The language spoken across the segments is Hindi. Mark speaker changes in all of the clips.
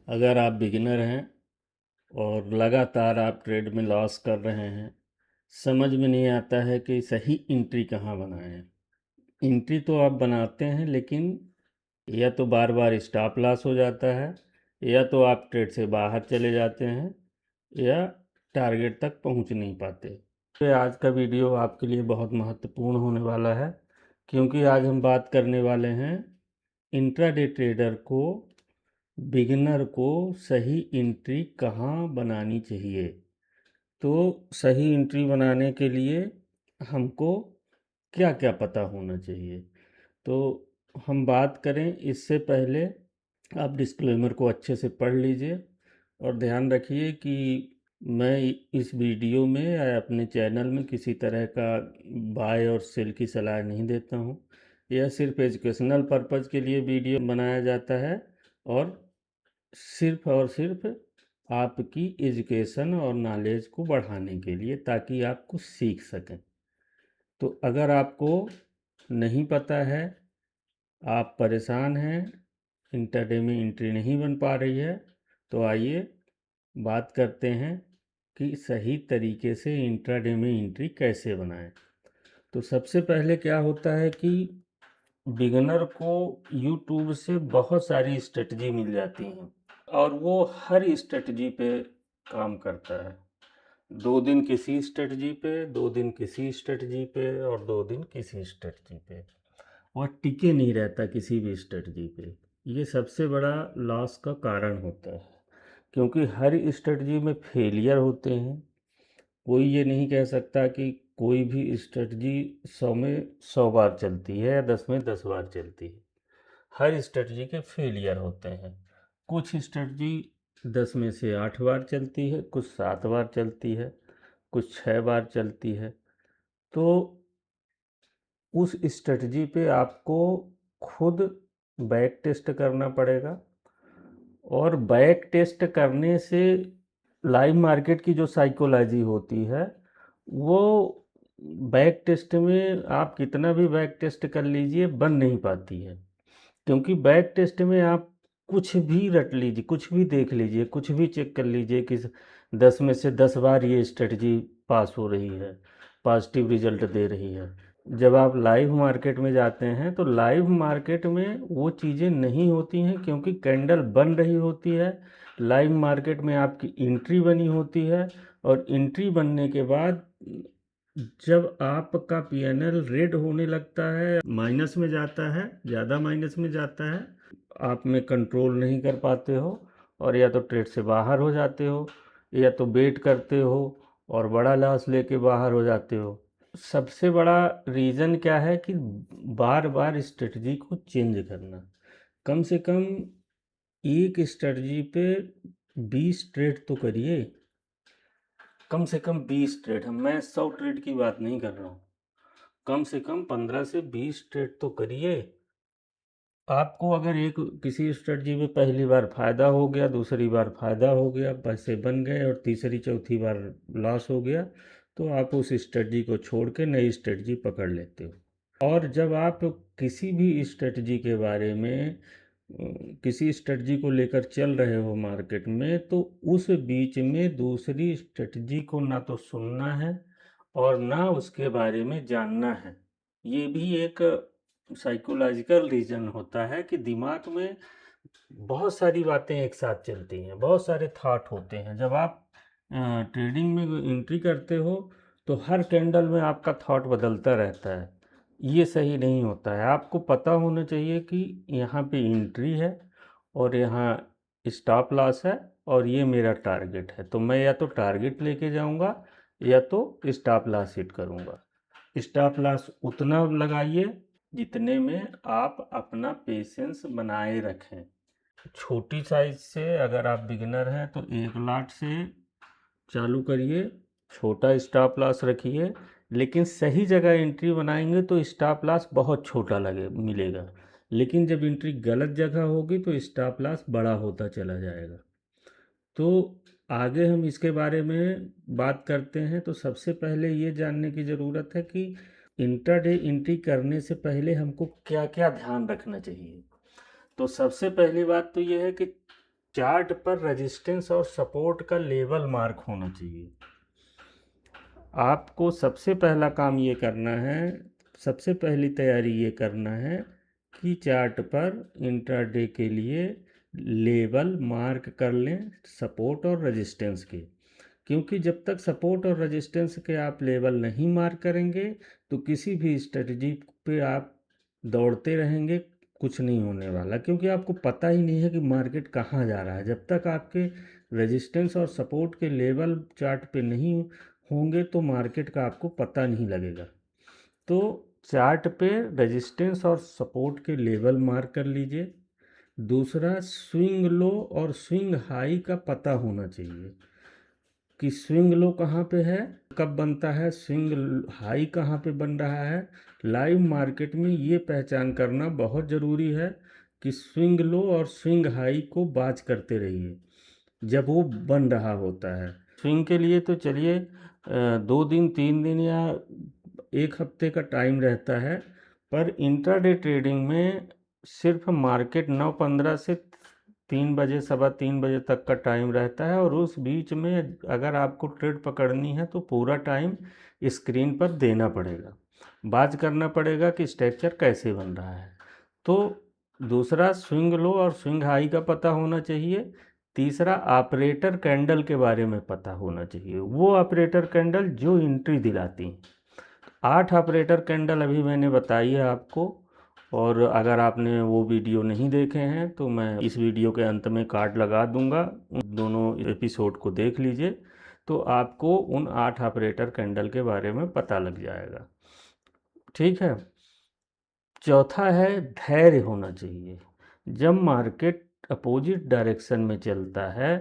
Speaker 1: अगर आप बिगिनर हैं और लगातार आप ट्रेड में लॉस कर रहे हैं, समझ में नहीं आता है कि सही एंट्री कहाँ बनाएं। एंट्री तो आप बनाते हैं, लेकिन या तो बार बार स्टॉप लॉस हो जाता है, या तो आप ट्रेड से बाहर चले जाते हैं, या टारगेट तक पहुंच नहीं पाते। तो आज का वीडियो आपके लिए बहुत महत्वपूर्ण होने वाला है, क्योंकि आज हम बात करने वाले हैं इंट्राडे ट्रेडर को, बिगिनर को सही एंट्री कहाँ बनानी चाहिए। तो सही एंट्री बनाने के लिए हमको क्या क्या पता होना चाहिए। तो हम बात करें इससे पहले आप डिस्क्लेमर को अच्छे से पढ़ लीजिए और ध्यान रखिए कि मैं इस वीडियो में या अपने चैनल में किसी तरह का बाय और सेल की सलाह नहीं देता हूँ। यह सिर्फ एजुकेशनल पर्पज़ के लिए वीडियो बनाया जाता है, और सिर्फ आपकी एजुकेशन और नॉलेज को बढ़ाने के लिए, ताकि आप कुछ सीख सकें। तो अगर आपको नहीं पता है, आप परेशान हैं, इंटरडे में एंट्री नहीं बन पा रही है, तो आइए बात करते हैं कि सही तरीके से इंट्राडे में एंट्री कैसे बनाएं। तो सबसे पहले क्या होता है कि बिगनर को यूट्यूब से बहुत सारी स्ट्रेटजी मिल जाती हैं, और वो हर स्ट्रेटजी पे काम करता है। 2 दिन किसी स्ट्रेटजी पे, 2 दिन किसी स्ट्रेटजी पे, और 2 दिन किसी स्ट्रेटजी पे। वह टिके नहीं रहता किसी भी स्ट्रेटजी पे। ये सबसे बड़ा लॉस का कारण होता है, क्योंकि हर स्ट्रेटजी में फेलियर होते हैं। कोई ये नहीं कह सकता कि कोई भी स्ट्रेटजी 100 में 100 बार चलती है या 10 में 10 बार चलती है। हर स्ट्रेटजी के फेलियर होते हैं। कुछ स्ट्रेटजी 10 में से 8 बार चलती है, कुछ 7 बार चलती है, कुछ 6 बार चलती है। तो उस स्ट्रेटजी पे आपको खुद बैक टेस्ट करना पड़ेगा, और बैक टेस्ट करने से लाइव मार्केट की जो साइकोलॉजी होती है, वो बैक टेस्ट में आप कितना भी बैक टेस्ट कर लीजिए, बन नहीं पाती है। क्योंकि बैक टेस्ट में आप कुछ भी रट लीजिए, कुछ भी देख लीजिए, कुछ भी चेक कर लीजिए कि 10 में से 10 बार ये स्ट्रेटजी पास हो रही है, पॉजिटिव रिजल्ट दे रही है। जब आप लाइव मार्केट में जाते हैं, तो लाइव मार्केट में वो चीज़ें नहीं होती हैं, क्योंकि कैंडल बन रही होती है। लाइव मार्केट में आपकी एंट्री बनी होती है, और एंट्री बनने के बाद जब आपका पीएनएल रेड होने लगता है, माइनस में जाता है, ज़्यादा माइनस में जाता है, आप में कंट्रोल नहीं कर पाते हो, और या तो ट्रेड से बाहर हो जाते हो, या तो वेट करते हो और बड़ा लॉस लेके बाहर हो जाते हो। सबसे बड़ा रीज़न क्या है कि बार बार स्ट्रेटजी को चेंज करना। कम से कम एक स्ट्रेटजी पे 20 ट्रेड तो करिए। कम से कम 20 ट्रेड, मैं 100 ट्रेड की बात नहीं कर रहा हूँ। कम से कम 15 से 20 ट्रेड तो करिए। आपको अगर एक किसी स्ट्रेटजी में पहली बार फ़ायदा हो गया, दूसरी बार फ़ायदा हो गया, पैसे बन गए, और तीसरी चौथी बार लॉस हो गया, तो आप उस स्ट्रेटजी को छोड़ के नई स्ट्रेटजी पकड़ लेते हो। और जब आप किसी भी स्ट्रेटजी के बारे में किसी स्ट्रेटजी को लेकर चल रहे हो मार्केट में, तो उस बीच में दूसरी स्ट्रेटजी को ना तो सुनना है, और ना उसके बारे में जानना है। ये भी एक साइकोलॉजिकल रीजन होता है कि दिमाग में बहुत सारी बातें एक साथ चलती हैं, बहुत सारे थॉट होते हैं। जब आप ट्रेडिंग में एंट्री करते हो, तो हर कैंडल में आपका थॉट बदलता रहता है। ये सही नहीं होता है। आपको पता होना चाहिए कि यहाँ पे एंट्री है, और यहाँ स्टॉप लॉस है, और ये मेरा टारगेट है। तो मैं या तो टारगेट लेके जाऊँगा, या तो स्टॉप लॉस हिट करूँगा। स्टॉप लॉस उतना लगाइए जितने में आप अपना पेशेंस बनाए रखें। छोटी साइज से अगर आप बिगिनर हैं, तो 1 लाख से चालू करिए, छोटा स्टॉप लॉस रखिए। लेकिन सही जगह एंट्री बनाएंगे तो स्टॉप लॉस बहुत छोटा मिलेगा। लेकिन जब एंट्री गलत जगह होगी, तो स्टॉप लॉस बड़ा होता चला जाएगा। तो आगे हम इसके बारे में बात करते हैं। तो सबसे पहले ये जानने की ज़रूरत है कि इंट्राडे एंट्री करने से पहले हमको क्या क्या ध्यान रखना चाहिए। तो सबसे पहली बात तो ये है कि चार्ट पर रेजिस्टेंस और सपोर्ट का लेवल मार्क होना चाहिए। आपको सबसे पहला काम ये करना है, सबसे पहली तैयारी ये करना है कि चार्ट पर इंट्राडे के लिए लेवल मार्क कर लें सपोर्ट और रेजिस्टेंस के। क्योंकि जब तक सपोर्ट और रेजिस्टेंस के आप लेवल नहीं मार्क करेंगे तो किसी भी स्ट्रेटजी पे आप दौड़ते रहेंगे, कुछ नहीं होने वाला, क्योंकि आपको पता ही नहीं है कि मार्केट कहाँ जा रहा है। जब तक आपके रेजिस्टेंस और सपोर्ट के लेवल चार्ट पे नहीं होंगे तो मार्केट का आपको पता नहीं लगेगा। तो चार्ट पे रेजिस्टेंस और सपोर्ट के लेवल मार्क कर लीजिए। दूसरा, स्विंग लो और स्विंग हाई का पता होना चाहिए कि स्विंग लो कहाँ पे है, कब बनता है, स्विंग हाई कहाँ पे बन रहा है। लाइव मार्केट में ये पहचान करना बहुत ज़रूरी है कि स्विंग लो और स्विंग हाई को बाज करते रहिए जब वो बन रहा होता है। स्विंग के लिए तो चलिए 2 दिन 3 दिन या 1 हफ्ते का टाइम रहता है, पर इंट्राडे ट्रेडिंग में सिर्फ मार्केट 9:15 से 3 बजे 3:15 तक का टाइम रहता है, और उस बीच में अगर आपको ट्रेड पकड़नी है तो पूरा टाइम स्क्रीन पर देना पड़ेगा, बाज करना पड़ेगा कि स्ट्रक्चर कैसे बन रहा है। तो दूसरा, स्विंग लो और स्विंग हाई का पता होना चाहिए। तीसरा, ऑपरेटर कैंडल के बारे में पता होना चाहिए, वो ऑपरेटर कैंडल जो एंट्री दिलाती हैं। 8 ऑपरेटर कैंडल अभी मैंने बताई है आपको, और अगर आपने वो वीडियो नहीं देखे हैं तो मैं इस वीडियो के अंत में कार्ड लगा दूंगा, उन दोनों एपिसोड को देख लीजिए तो आपको उन 8 ऑपरेटर कैंडल के बारे में पता लग जाएगा। ठीक है। चौथा है, धैर्य होना चाहिए। जब मार्केट अपोजिट डायरेक्शन में चलता है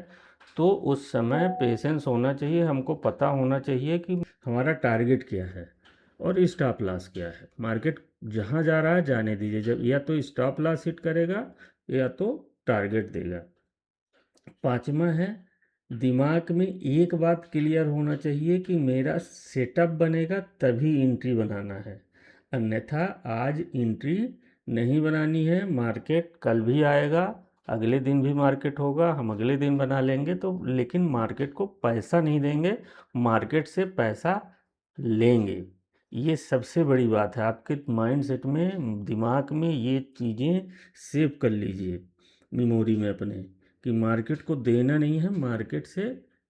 Speaker 1: तो उस समय पेशेंस होना चाहिए। हमको पता होना चाहिए कि हमारा टारगेट क्या है और स्टॉप लॉस क्या है। मार्केट जहाँ जा रहा है जाने दीजिए, जब या तो स्टॉप लॉस हिट करेगा या तो टारगेट देगा। पांचवा है, दिमाग में एक बात क्लियर होना चाहिए कि मेरा सेटअप बनेगा तभी एंट्री बनाना है, अन्यथा आज एंट्री नहीं बनानी है। मार्केट कल भी आएगा, अगले दिन भी मार्केट होगा, हम अगले दिन बना लेंगे तो, लेकिन मार्केट को पैसा नहीं देंगे, मार्केट से पैसा लेंगे। ये सबसे बड़ी बात है, आपके माइंडसेट में, दिमाग में ये चीज़ें सेव कर लीजिए मेमोरी में अपने, कि मार्केट को देना नहीं है, मार्केट से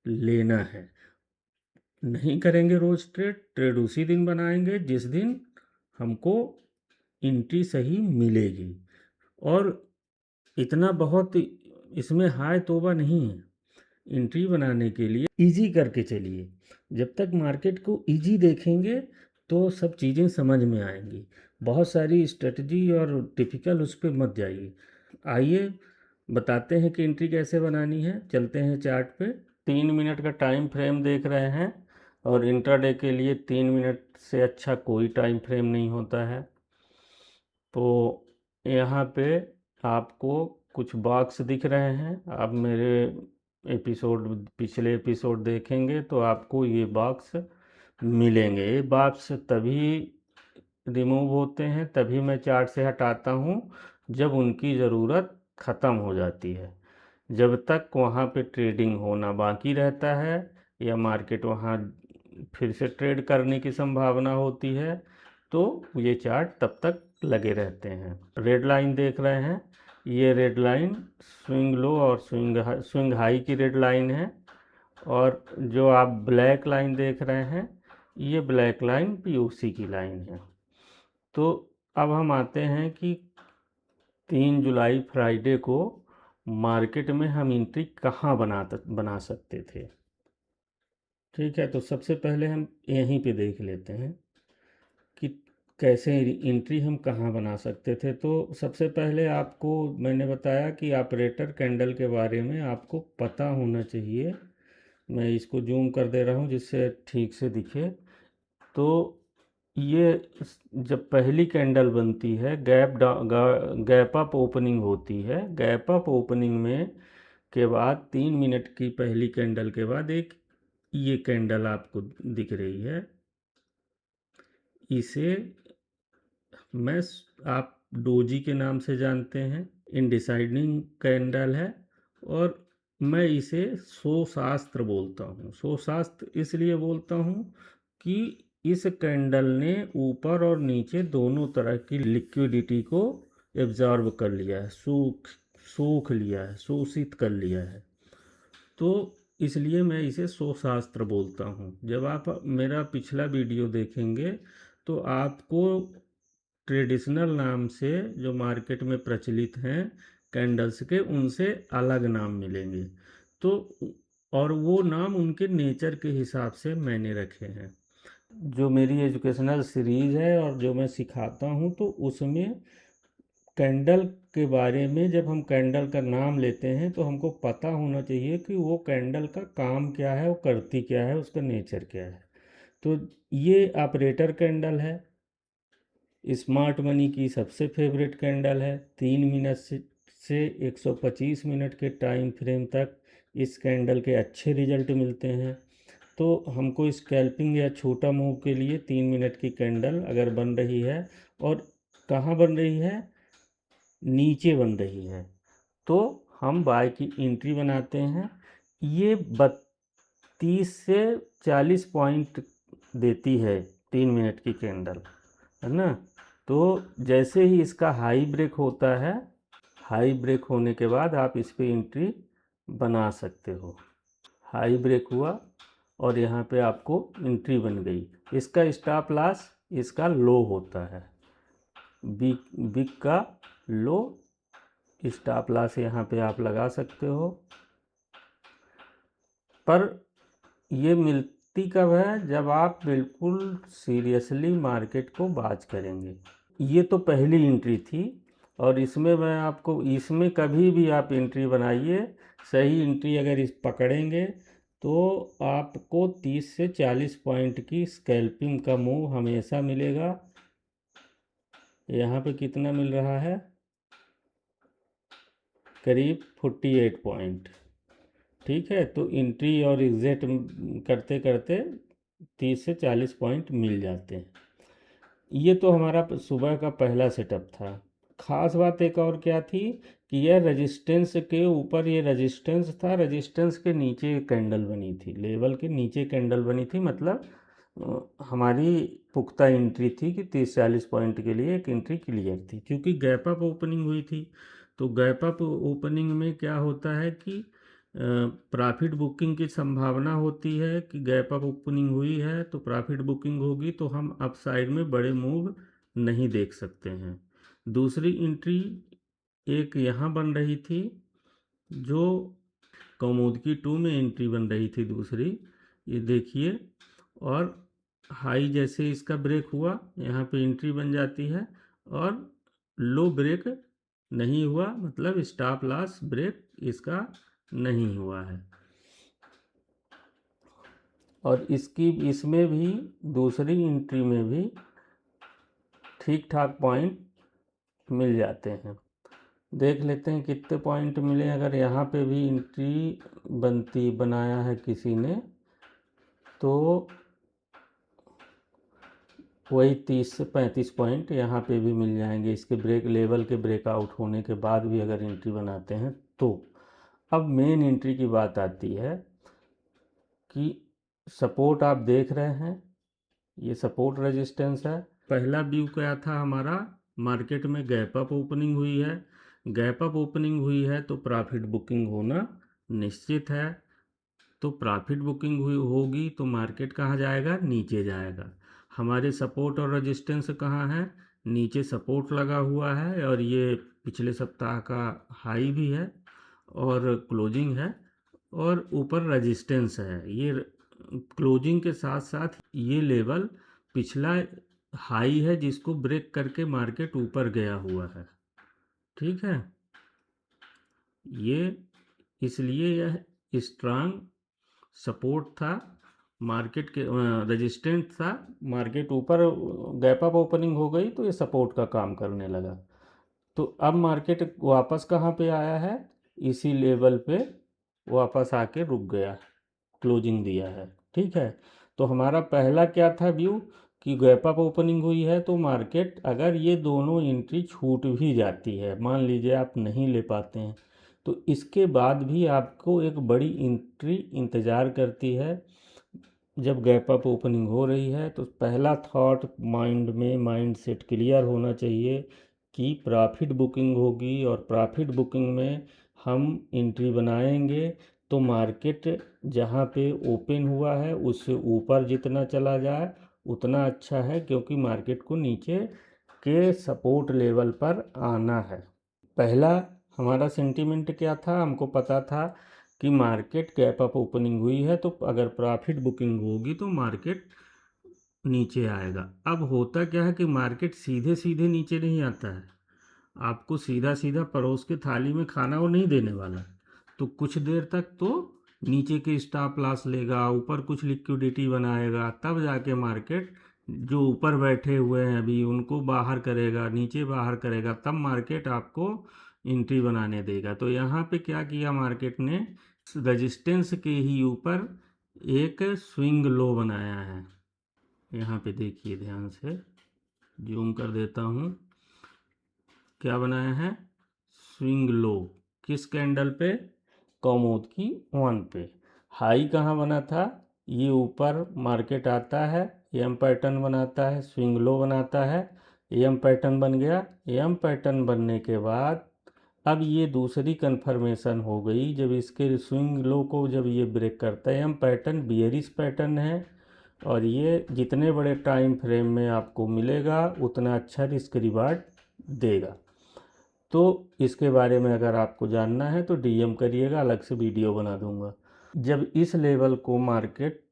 Speaker 1: लेना है। नहीं करेंगे रोज ट्रेड, ट्रेड उसी दिन बनाएंगे जिस दिन हमको एंट्री सही मिलेगी। और इतना बहुत इसमें हाय तौबा नहीं है। एंट्री बनाने के लिए इजी करके चलिए। जब तक मार्केट को इजी देखेंगे तो सब चीज़ें समझ में आएंगी। बहुत सारी स्ट्रेटजी और टिपिकल उस पर मत जाइए। आइए बताते हैं कि एंट्री कैसे बनानी है। चलते हैं चार्ट पे। 3 मिनट का टाइम फ्रेम देख रहे हैं, और इंट्राडे के लिए 3 मिनट से अच्छा कोई टाइम फ्रेम नहीं होता है। तो यहाँ पे आपको कुछ बॉक्स दिख रहे हैं। आप मेरे पिछले एपिसोड देखेंगे तो आपको ये बॉक्स मिलेंगे। ये बॉक्स तभी रिमूव होते हैं, तभी मैं चार्ट से हटाता हूँ जब उनकी ज़रूरत ख़त्म हो जाती है। जब तक वहाँ पे ट्रेडिंग होना बाकी रहता है या मार्केट वहाँ फिर से ट्रेड करने की संभावना होती है तो ये चार्ट तब तक लगे रहते हैं। रेड लाइन देख रहे हैं, ये रेड लाइन स्विंग लो और स्विंग हाई की रेड लाइन है, और जो आप ब्लैक लाइन देख रहे हैं ये ब्लैक लाइन पीओसी की लाइन है। तो अब हम आते हैं कि 3 जुलाई फ्राइडे को मार्केट में हम एंट्री कहाँ बना सकते थे। ठीक है, तो सबसे पहले हम यहीं पे देख लेते हैं कि कैसे एंट्री हम कहाँ बना सकते थे। तो सबसे पहले आपको मैंने बताया कि ऑपरेटर कैंडल के बारे में आपको पता होना चाहिए। मैं इसको जूम कर दे रहा हूँ जिससे ठीक से दिखे। तो ये जब पहली कैंडल बनती है, गैप अप ओपनिंग होती है। गैप अप ओपनिंग में के बाद 3 मिनट की पहली कैंडल के बाद एक ये कैंडल आपको दिख रही है, इसे आप डोजी के नाम से जानते हैं। इनडिसाइडिंग कैंडल है और मैं इसे सो शास्त्र बोलता हूँ। सो शास्त्र इसलिए बोलता हूँ कि इस कैंडल ने ऊपर और नीचे दोनों तरह की लिक्विडिटी को एब्जॉर्ब कर लिया है, सूख लिया है, शोषित कर लिया है। तो इसलिए मैं इसे सो शास्त्र बोलता हूँ। जब आप मेरा पिछला वीडियो देखेंगे तो आपको ट्रेडिशनल नाम से जो मार्केट में प्रचलित हैं कैंडल्स के, उनसे अलग नाम मिलेंगे। तो और वो नाम उनके नेचर के हिसाब से मैंने रखे हैं। जो मेरी एजुकेशनल सीरीज़ है और जो मैं सिखाता हूँ, तो उसमें कैंडल के बारे में जब हम कैंडल का नाम लेते हैं तो हमको पता होना चाहिए कि वो कैंडल का काम क्या है, वो करती क्या है, उसका नेचर क्या है। तो ये ऑपरेटर कैंडल है, स्मार्ट मनी की सबसे फेवरेट कैंडल है। 3 मिनट से 125 मिनट के टाइम फ्रेम तक इस कैंडल के अच्छे रिजल्ट मिलते हैं। तो हमको स्कैल्पिंग या छोटा मूव के लिए 3 मिनट की कैंडल अगर बन रही है और कहाँ बन रही है, नीचे बन रही है, तो हम बाय की एंट्री बनाते हैं। ये 32 से 40 पॉइंट देती है 3 मिनट की कैंडल, है ना। तो जैसे ही इसका हाई ब्रेक होता है, हाई ब्रेक होने के बाद आप इस पर एंट्री बना सकते हो। हाई ब्रेक हुआ और यहाँ पे आपको एंट्री बन गई। इसका स्टॉप लॉस इसका लो होता है, बिग का लो स्टॉप लॉस यहाँ पे आप लगा सकते हो। पर ये मिलती कब है, जब आप बिल्कुल सीरियसली मार्केट को वॉच करेंगे। ये तो पहली एंट्री थी और इसमें मैं आपको, इसमें कभी भी आप एंट्री बनाइए, सही एंट्री अगर इस पकड़ेंगे तो आपको 30 से 40 पॉइंट की स्कैल्पिंग का मूव हमेशा मिलेगा। यहाँ पे कितना मिल रहा है, करीब 48 पॉइंट। ठीक है, तो एंट्री और एग्जिट करते करते 30 से 40 पॉइंट मिल जाते हैं। ये तो हमारा सुबह का पहला सेटअप था। ख़ास बात एक और क्या थी कि यह रेजिस्टेंस के ऊपर, ये रेजिस्टेंस था, रेजिस्टेंस के नीचे कैंडल बनी थी, लेवल के नीचे कैंडल बनी थी। मतलब हमारी पुख्ता एंट्री थी कि 30-40 पॉइंट के लिए एक एंट्री क्लियर थी। क्योंकि गैप अप ओपनिंग हुई थी, तो गैप अप ओपनिंग में क्या होता है कि प्रॉफिट बुकिंग की संभावना होती है कि गैप अप ओपनिंग हुई है तो प्रॉफिट बुकिंग होगी, तो हम अप साइड में बड़े मूव नहीं देख सकते हैं। दूसरी एंट्री एक यहाँ बन रही थी, जो कौमुदकी 2 में एंट्री बन रही थी दूसरी, ये देखिए। और हाई जैसे इसका ब्रेक हुआ, यहाँ पे एंट्री बन जाती है। और लो ब्रेक नहीं हुआ, मतलब स्टॉप लॉस ब्रेक इसका नहीं हुआ है। और इसमें भी दूसरी एंट्री में भी ठीक ठाक पॉइंट मिल जाते हैं। देख लेते हैं कितने पॉइंट मिले। अगर यहाँ पे भी एंट्री बनाया है किसी ने, तो वही 30 से 35 पॉइंट यहाँ पे भी मिल जाएंगे। इसके ब्रेक लेवल के ब्रेकआउट होने के बाद भी अगर एंट्री बनाते हैं तो। अब मेन एंट्री की बात आती है कि सपोर्ट आप देख रहे हैं, ये सपोर्ट रेजिस्टेंस है। पहला व्यू क्या था हमारा, मार्केट में गैप अप ओपनिंग हुई है। गैप अप ओपनिंग हुई है तो प्रॉफिट बुकिंग होना निश्चित है। तो प्रॉफिट बुकिंग हुई होगी तो मार्केट कहाँ जाएगा, नीचे जाएगा। हमारे सपोर्ट और रेजिस्टेंस कहाँ है, नीचे सपोर्ट लगा हुआ है और ये पिछले सप्ताह का हाई भी है और क्लोजिंग है, और ऊपर रेजिस्टेंस है। ये क्लोजिंग के साथ साथ ये लेवल पिछला हाई है जिसको ब्रेक करके मार्केट ऊपर गया हुआ है। ठीक है, ये इसलिए यह स्ट्रांग सपोर्ट था, मार्केट के रेजिस्टेंट था। मार्केट ऊपर गैप अप ओपनिंग हो गई तो ये सपोर्ट का काम करने लगा। तो अब मार्केट वापस कहाँ पे आया है, इसी लेवल पे वापस आके रुक गया, क्लोजिंग दिया है। ठीक है, तो हमारा पहला क्या था व्यू कि गैप अप ओपनिंग हुई है तो मार्केट, अगर ये दोनों एंट्री छूट भी जाती है, मान लीजिए आप नहीं ले पाते हैं, तो इसके बाद भी आपको एक बड़ी एंट्री इंतज़ार करती है। जब गैप अप ओपनिंग हो रही है तो पहला थॉट माइंड सेट क्लियर होना चाहिए कि प्रॉफिट बुकिंग होगी, और प्रॉफिट बुकिंग में हम एंट्री बनाएंगे तो मार्केट जहाँ पे ओपन हुआ है उससे ऊपर जितना चला जाए उतना अच्छा है, क्योंकि मार्केट को नीचे के सपोर्ट लेवल पर आना है। पहला हमारा सेंटीमेंट क्या था, हमको पता था कि मार्केट गैप अप ओपनिंग हुई है तो अगर प्रॉफिट बुकिंग होगी तो मार्केट नीचे आएगा। अब होता क्या है कि मार्केट सीधे सीधे नीचे नहीं आता है, आपको सीधा सीधा परोस के थाली में खाना वो नहीं देने वाला। तो कुछ देर तक तो नीचे के स्टॉप लॉस लेगा, ऊपर कुछ लिक्विडिटी बनाएगा, तब जाके मार्केट जो ऊपर बैठे हुए हैं अभी उनको बाहर करेगा, नीचे बाहर करेगा, तब मार्केट आपको एंट्री बनाने देगा। तो यहाँ पे क्या किया मार्केट ने, रेजिस्टेंस के ही ऊपर एक स्विंग लो बनाया है। यहाँ पे देखिए ध्यान से, जूम कर देता हूँ, क्या बनाया है, स्विंग लो। किस कैंडल पे, कौमुद की 1 पे। हाई कहाँ बना था, ये ऊपर मार्केट आता है, एम पैटर्न बनाता है, स्विंग लो बनाता है, एम पैटर्न बन गया। एम पैटर्न बनने के बाद अब ये दूसरी कन्फर्मेशन हो गई, जब इसके स्विंग लो को जब ये ब्रेक करता है, एम पैटर्न बियरिश पैटर्न है, और ये जितने बड़े टाइम फ्रेम में आपको मिलेगा उतना अच्छा रिस्क रिवार्ड देगा। तो इसके बारे में अगर आपको जानना है तो डीएम करिएगा, अलग से वीडियो बना दूंगा। जब इस लेवल को मार्केट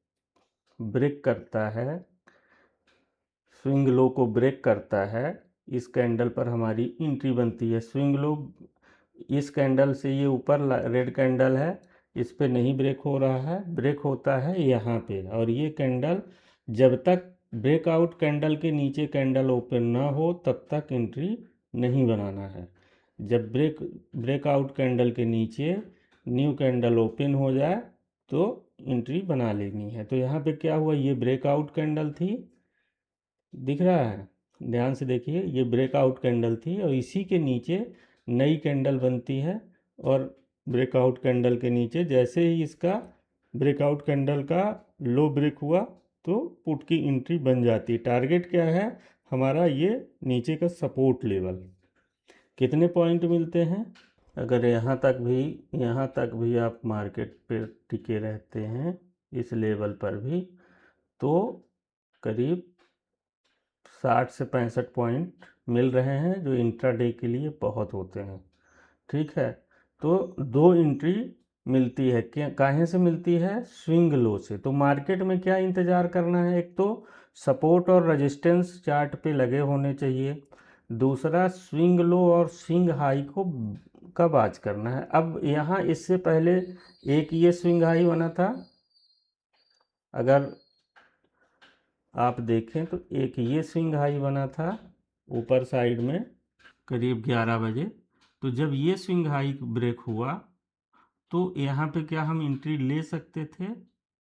Speaker 1: ब्रेक करता है, स्विंग लो को ब्रेक करता है, इस कैंडल पर हमारी एंट्री बनती है। स्विंग लो इस कैंडल से, ये ऊपर रेड कैंडल है, इस पे नहीं ब्रेक हो रहा है, ब्रेक होता है यहाँ पे। और ये कैंडल जब तक ब्रेकआउट कैंडल के नीचे कैंडल ओपन ना हो तब तक एंट्री नहीं बनाना है। जब ब्रेकआउट कैंडल के नीचे न्यू कैंडल ओपन हो जाए तो एंट्री बना लेनी है। तो यहाँ पे क्या हुआ, ये ब्रेकआउट कैंडल थी, दिख रहा है, ध्यान से देखिए, ये ब्रेकआउट कैंडल थी और इसी के नीचे नई कैंडल बनती है। और ब्रेकआउट कैंडल के नीचे जैसे ही इसका ब्रेकआउट कैंडल का लो ब्रेक हुआ तो पुट की एंट्री बन जाती है। टारगेट क्या है हमारा, ये नीचे का सपोर्ट लेवल। कितने पॉइंट मिलते हैं, अगर यहाँ तक भी आप मार्केट पे टिके रहते हैं इस लेवल पर भी, तो करीब 60 से 65 पॉइंट मिल रहे हैं, जो इंट्राडे के लिए बहुत होते हैं। ठीक है, तो 2 एंट्री मिलती है, क्या काहे से मिलती है, स्विंग लो से। तो मार्केट में क्या इंतज़ार करना है, एक तो सपोर्ट और रेजिस्टेंस चार्ट पे लगे होने चाहिए, दूसरा स्विंग लो और स्विंग हाई को कब आज करना है। अब यहाँ इससे पहले एक ये स्विंग हाई बना था, अगर आप देखें तो एक ये स्विंग हाई बना था ऊपर साइड में करीब 11 बजे। तो जब ये स्विंग हाई ब्रेक हुआ तो यहाँ पे क्या हम एंट्री ले सकते थे,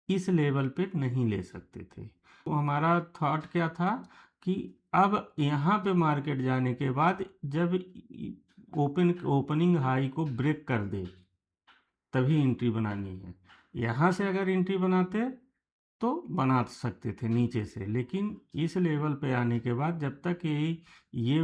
Speaker 1: इस लेवल पे नहीं ले सकते थे। तो हमारा थॉट क्या था कि अब यहाँ पे मार्केट जाने के बाद जब ओपनिंग हाई को ब्रेक कर दे तभी एंट्री बनानी है। यहाँ से अगर एंट्री बनाते तो बना सकते थे नीचे से, लेकिन इस लेवल पे आने के बाद जब तक ये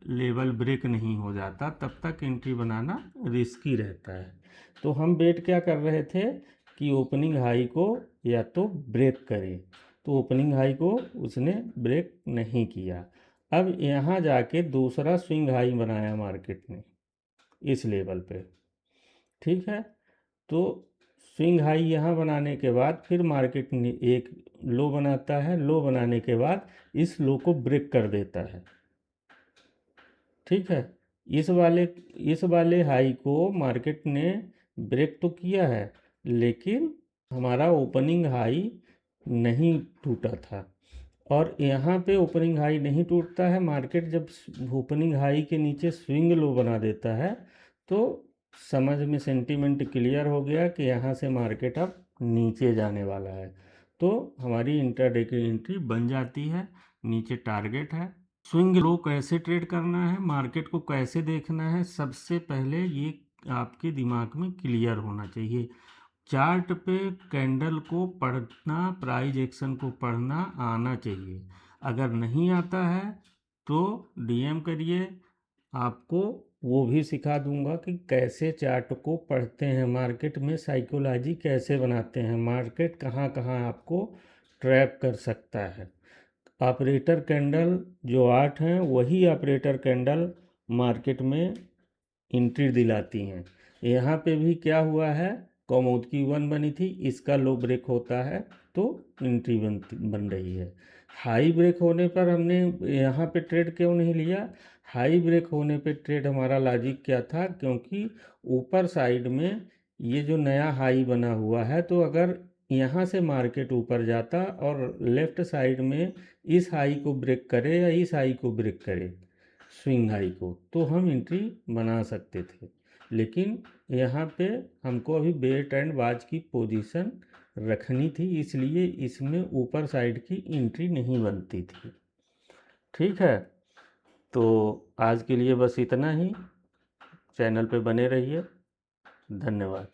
Speaker 1: लेवल ब्रेक नहीं हो जाता तब तक एंट्री बनाना रिस्की रहता है। तो हम वेट क्या कर रहे थे कि ओपनिंग हाई को या तो ब्रेक करे, तो ओपनिंग हाई को उसने ब्रेक नहीं किया। अब यहाँ जाके दूसरा स्विंग हाई बनाया मार्केट ने इस लेवल पे। ठीक है, तो स्विंग हाई यहाँ बनाने के बाद फिर मार्केट एक लो बनाता है, लो बनाने के बाद इस लो को ब्रेक कर देता है। ठीक है, इस वाले हाई को मार्केट ने ब्रेक तो किया है, लेकिन हमारा ओपनिंग हाई नहीं टूटा था। और यहाँ पे ओपनिंग हाई नहीं टूटता है, मार्केट जब ओपनिंग हाई के नीचे स्विंग लो बना देता है तो समझ में सेंटीमेंट क्लियर हो गया कि यहाँ से मार्केट अब नीचे जाने वाला है। तो हमारी इंट्राडे की एंट्री बन जाती है, नीचे टारगेट है। स्विंग लो कैसे ट्रेड करना है, मार्केट को कैसे देखना है, सबसे पहले ये आपके दिमाग में क्लियर होना चाहिए। चार्ट पे कैंडल को पढ़ना, प्राइस एक्शन को पढ़ना आना चाहिए। अगर नहीं आता है तो डीएम करिए, आपको वो भी सिखा दूंगा कि कैसे चार्ट को पढ़ते हैं, मार्केट में साइकोलॉजी कैसे बनाते हैं, मार्केट कहाँ कहाँ आपको ट्रैप कर सकता है। ऑपरेटर कैंडल जो 8 हैं वही ऑपरेटर कैंडल मार्केट में एंट्री दिलाती हैं। यहाँ पे भी क्या हुआ है, कमोद की 1 बनी थी, इसका लो ब्रेक होता है तो एंट्री बन रही है। हाई ब्रेक होने पर हमने यहाँ पे ट्रेड क्यों नहीं लिया? हाई ब्रेक होने पे ट्रेड हमारा लॉजिक क्या था, क्योंकि ऊपर साइड में ये जो नया हाई बना हुआ है, तो अगर यहाँ से मार्केट ऊपर जाता और लेफ्ट साइड में इस हाई को ब्रेक करे या इस हाई को ब्रेक करे, स्विंग हाई को, तो हम एंट्री बना सकते थे। लेकिन यहाँ पे हमको अभी बेट एंड बाज की पोजीशन रखनी थी, इसलिए इसमें ऊपर साइड की एंट्री नहीं बनती थी। ठीक है, तो आज के लिए बस इतना ही। चैनल पे बने रहिए। धन्यवाद।